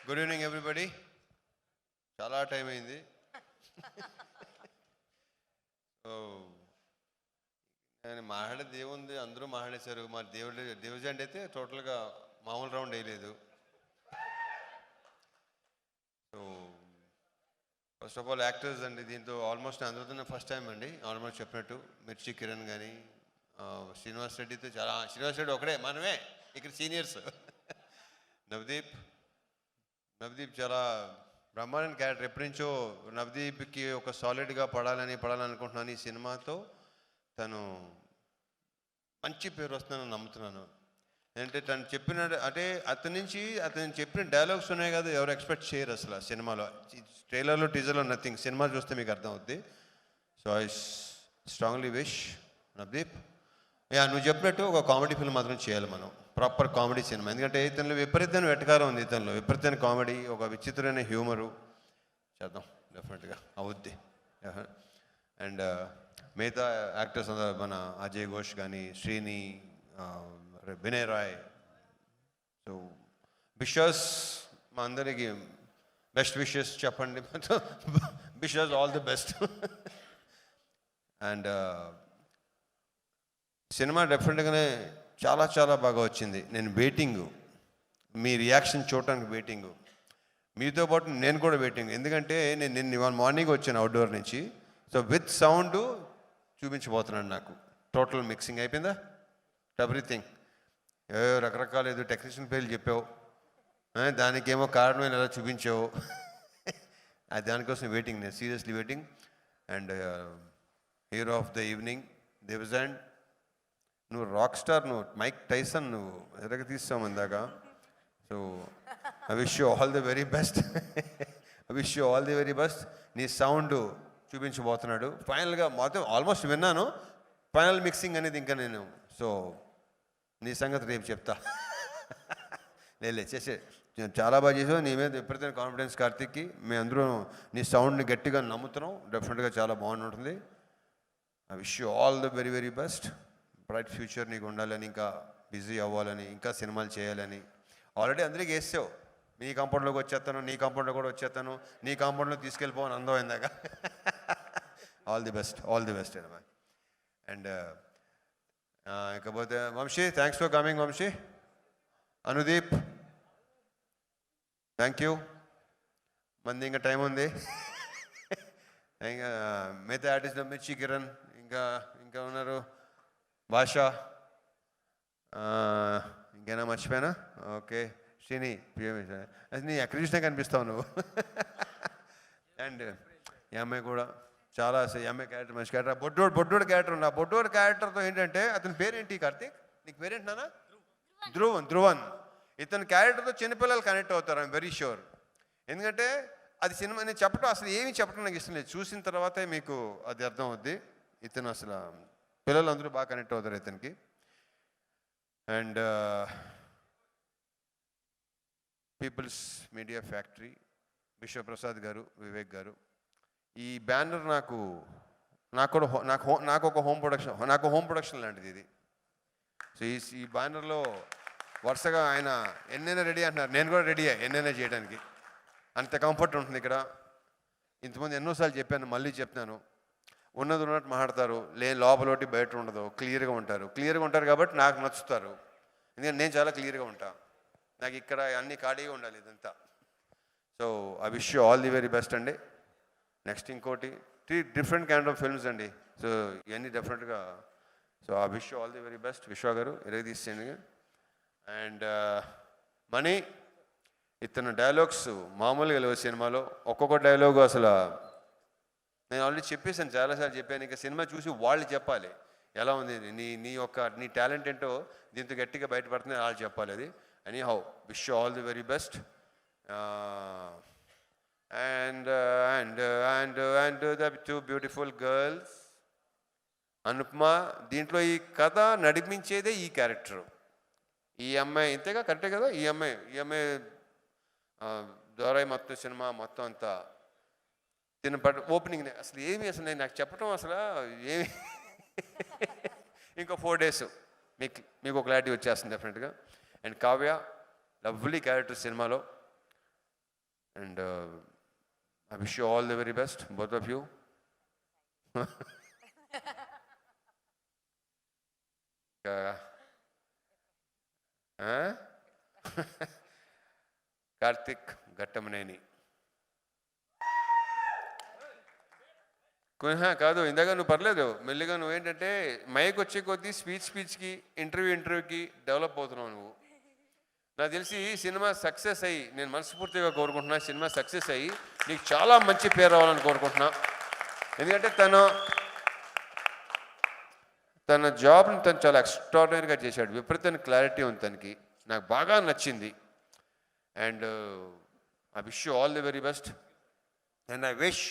Good evening everybody. చాలా time అయింది. So నేను మాట్లాడేది ఏముంది, అందరూ మాట్లాడేశారు. మా డివిజన్ అయితే టోటల్గా మామూలు రౌండ్ వేయలేదు. So first of all actors అండి, దీంతో ఆల్మోస్ట్ అందరితో ఫస్ట్ టైం అండి. ఆల్మోస్ట్ చెప్పినట్టు మిర్చి కిరణ్ కానీ శ్రీనివాస్ రెడ్డితో చాలా, శ్రీనివాస్ రెడ్డి ఒకడే, మనమే ఇక్కడ సీనియర్స్. నవదీప్ చాలా బ్రహ్మాండ క్యారెక్టర్. ఎప్పటి నుంచో నవదీప్కి ఒక సాలిడ్గా పడాలనుకుంటున్నాను. ఈ సినిమాతో తను మంచి పేరు వస్తుందని నమ్ముతున్నాను. అంటే తను చెప్పిన, అంటే అతను చెప్పిన డైలాగ్స్ ఉన్నాయి కదా, ఎవరు ఎక్స్పెక్ట్ చేయరు అసలు సినిమాలో. ట్రైలర్లో టీజర్లో నథింగ్. సినిమా చూస్తే మీకు అర్థం అవుద్ది. So I strongly wish Navdeep, నువ్వు చెప్పినట్టు ఒక కామెడీ ఫిల్మ్ మాత్రం చేయాలి మనం, ప్రాపర్ కామెడీ సినిమా. ఎందుకంటే ఇతనిలో విపరీతమైన వెటకారం ఉంది, ఇతనిలో విపరీతమైన కామెడీ, ఒక విచిత్రమైన హ్యూమరు. చేద్దాం, డెఫినెట్గా అవుద్ది. అండ్ మిగతా యాక్టర్స్ అందరూ, మన అజయ్ ఘోష్ కానీ, శ్రీని, వినయ్ రాయ్. సో విషెస్, మా అందరికి బెస్ట్ విషెస్ చెప్పండి. Wishes all the best. And cinema డెఫినెట్గానే చాలా చాలా బాగా వచ్చింది. నేను వెయిటింగు, మీ రియాక్షన్ చూడటానికి వెయిటింగు, మీతో పాటు నేను కూడా వెయిటింగ్. ఎందుకంటే నేను ఇవాళ మార్నింగ్ వచ్చాను అవుట్డోర్ నుంచి. సో విత్ సౌండ్ చూపించబోతున్నాను. నాకు టోటల్ మిక్సింగ్ అయిపోయిందా, ఎవ్రీథింగ్. రకరకాల ఏదో టెక్నీషియన్ పేర్లు చెప్పావు, దానికేమో కారణం ఎలా చూపించావు. దానికోసం వెయిటింగ్, నేను seriously waiting. And hero of the evening దివిజన్, నువ్వు రాక్ స్టార్, నువ్వు మైక్ టైసన్, నువ్వు ఎరగ తీస్తావు ఇందాక. So I wish you all the very best. I wish you all the very best. నీ సౌండ్ చూపించబోతున్నాడు ఫైనల్గా. మొత్తం ఆల్మోస్ట్ విన్నాను, ఫైనల్ మిక్సింగ్ అనేది ఇంకా నేను. సో నీ సంగతి రేపు చెప్తా. చేసే చాలా బాగా చేసావు. నీ మీద విపరీతమైన కాన్ఫిడెన్స్ కార్తిక్కి. మేము అందరూ నీ సౌండ్ని గట్టిగా నమ్ముతున్నాం. డెఫినెట్గా చాలా బాగుంటుంది. I wish you all the very very best. Bright future నీకు ఉండాలని, ఇంకా బిజీ అవ్వాలని, ఇంకా సినిమాలు చేయాలని. ఆల్రెడీ అందరికీ వేసావు, నీ కాంపౌండ్లోకి వచ్చేస్తాను, నీ కాంపౌండ్లో కూడా వచ్చేస్తాను, నీ కాంపౌండ్లో తీసుకెళ్ళిపోవని అందం ఇందాక. All the best, all the best అమ్మా. అండ్ ఇకపోతే Vamshi, thanks for coming Vamshi. Anudeep, thank you. మంది ఇంకా టైం ఉంది. ఇంకా మిగతా ఆర్టిస్ట్ మిర్చి కిరణ్, ఇంకా ఉన్నారు భాష, ఇంకేనా మర్చిపోయానా? ఓకే, శ్రీని, నీ ఎక్కడ చూసినా కనిపిస్తావు నువ్వు. అండ్ ఈ అమ్మాయి కూడా చాలా, ఈ అమ్మాయి క్యారెక్టర్ మంచి క్యారెక్టర్. బొడ్డోడు క్యారెక్టర్ ఉంది. ఆ బొడ్డోడు క్యారెక్టర్తో ఏంటంటే, అతని పేరేంటి కార్తీక్? నీకు పేరేంటి నాన్న? ధ్రువన్. ఇతని క్యారెక్టర్తో చిన్నపిల్లలు కనెక్ట్ అవుతారు, ఐఎమ్ వెరీ షూర్. ఎందుకంటే అది సినిమా నేను చెప్పడం, అసలు ఏమీ చెప్పడం నాకు ఇష్టం లేదు. చూసిన తర్వాతే మీకు అది అర్థం అవుద్ది. ఇతను అసలు పిల్లలు అందరూ బాగా కనెక్ట్ అవుతారు ఇతనికి. And people's media factory, Vishwaprasad garu, Vivek గారు. ఈ బ్యానర్ నాకు ఒక హోమ్ ప్రొడక్షన్ లాంటిది ఇది. సో ఈ బ్యానర్లో వరుసగా ఆయన ఎన్నైనా రెడీ అంటున్నారు, నేను కూడా రెడీ ఎన్నైనా చేయడానికి. అంత కంఫర్ట్ ఉంటుంది ఇక్కడ. ఇంతమంది ఎన్నోసార్లు చెప్పాను, మళ్ళీ చెప్తాను. ఉన్నది ఉన్నట్టు మాట్లాడతారు, లోపల ఒకటి బయట ఉండదు, క్లియర్గా ఉంటారు కాబట్టి నాకు నచ్చుతారు. ఎందుకంటే నేను చాలా క్లియర్గా ఉంటాను. నాకు ఇక్కడ అన్ని ఖాళీగా ఉండాలి ఇదంతా. So I wish you all the very best అండి. నెక్స్ట్ ఇంకోటి 3 డిఫరెంట్ కైండ్ ఆఫ్ ఫిల్మ్స్ అండి. సో ఇవన్నీ డెఫినెట్గా. So I wish you all the very best. విశ్వ గారు తీసేయండి. అండ్ మనీ, ఇతను డైలాగ్స్ మామూలుగా లేవు సినిమాలో. ఒక్కొక్క డైలాగు అసలు నేను ఆల్రెడీ చెప్పేసాను, చాలాసార్లు చెప్పాను. ఇంకా సినిమా చూసి వాళ్ళు చెప్పాలి ఎలా ఉంది, నీ టాలెంట్ ఏంటో దీంతో గట్టిగా బయటపడుతుంది, వాళ్ళు చెప్పాలి అది. Any how, wish you all the very best. And the 2 beautiful girls. Anupama, దీంట్లో ఈ కథ నడిపించేదే ఈ క్యారెక్టరు. ఈ అమ్మాయి ఇంతేగా, కరెక్టే కదా? ఈ అమ్మాయి ద్వారా మొత్తం సినిమా మొత్తం అంతా ఓపెనింగ్ అసలు నేను నాకు చెప్పడం అసలు ఏమి. ఇంకో 4 days మీకు ఒక క్లారిటీ వచ్చేస్తుంది డెఫినెట్గా. అండ్ కావ్య, లవ్లీ క్యారెక్టర్ సినిమాలో. And I wish you all the very best, both of you. Karthik Ghattamaneni కాదు, ఇందాక నువ్వు పర్లేదు, మెల్లిగా నువ్వేంటంటే మైక్ వచ్చే కొద్దీ స్పీచ్కి ఇంటర్వ్యూకి డెవలప్ అవుతున్నావు నువ్వు. నాకు తెలిసి సినిమా సక్సెస్ అయ్యి, నేను మనస్ఫూర్తిగా కోరుకుంటున్నా, సినిమా సక్సెస్ అయ్యి నీకు చాలా మంచి పేరు రావాలని కోరుకుంటున్నా. ఎందుకంటే తన జాబ్ని తను చాలా ఎక్స్ట్రాడినరీగా చేశాడు, విపరీతమైన క్లారిటీ ఉంది తనకి, నాకు బాగా నచ్చింది. And I wish you all the very best. And I wish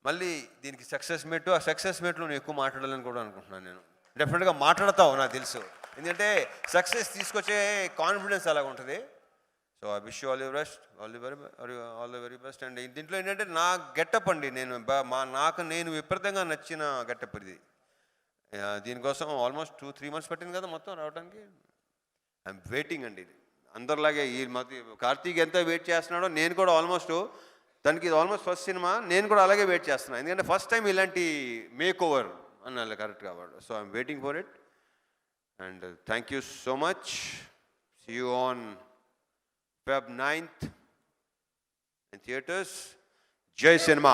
మళ్ళీ దీనికి సక్సెస్ మీటు, ఆ సక్సెస్ మీట్లో నేను ఎక్కువ మాట్లాడాలని కూడా అనుకుంటున్నాను. నేను డెఫినెట్గా మాట్లాడతావు నాకు తెలుసు, ఎందుకంటే సక్సెస్ తీసుకొచ్చే కాన్ఫిడెన్స్ అలాగ ఉంటుంది. So I wish you all the best, all the very best. And దీంట్లో ఏంటంటే నా గెటప్ అండి, నాకు నేను విపరీతంగా నచ్చిన గెటప్ ఇది. దీనికోసం ఆల్మోస్ట్ 2-3 months పట్టింది కదా మొత్తం రావడానికి. ఐఎమ్ వెయిటింగ్ అండి. అందరిలాగే ఈ కార్తీక్ ఎంత వెయిట్ చేస్తున్నాడో నేను కూడా ఆల్మోస్ట్, తనకి ఇది ఆల్మోస్ట్ ఫస్ట్ సినిమా, నేను కూడా అలాగే వెయిట్ చేస్తున్నాను. ఎందుకంటే ఫస్ట్ టైం ఇలాంటి మేక్ ఓవర్ అన్నాడు కరెక్ట్ కాబట్టి. So I'm waiting for it. And thank you so much. See you on Feb 9th in theaters. Jai Cinema.